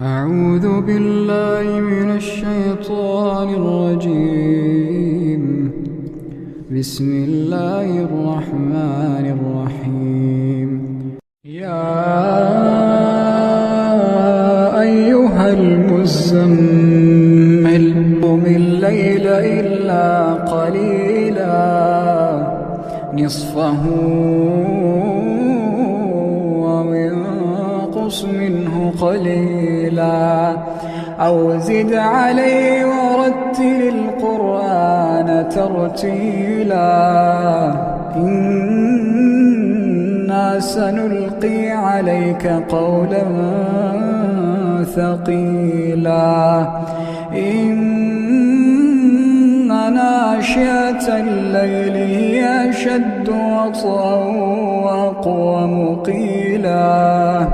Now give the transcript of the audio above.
أعوذ بالله من الشيطان الرجيم. بسم الله الرحمن الرحيم. يا أيها المزمل قم الليل إلا قليلا نصفه أو انقص منه قليلا أو زد عليه ورتل القرآن ترتيلا إنا سنلقي عليك قولا ثقيلا إن ناشئة الليل هي أشد وطئا وأقوم قيلا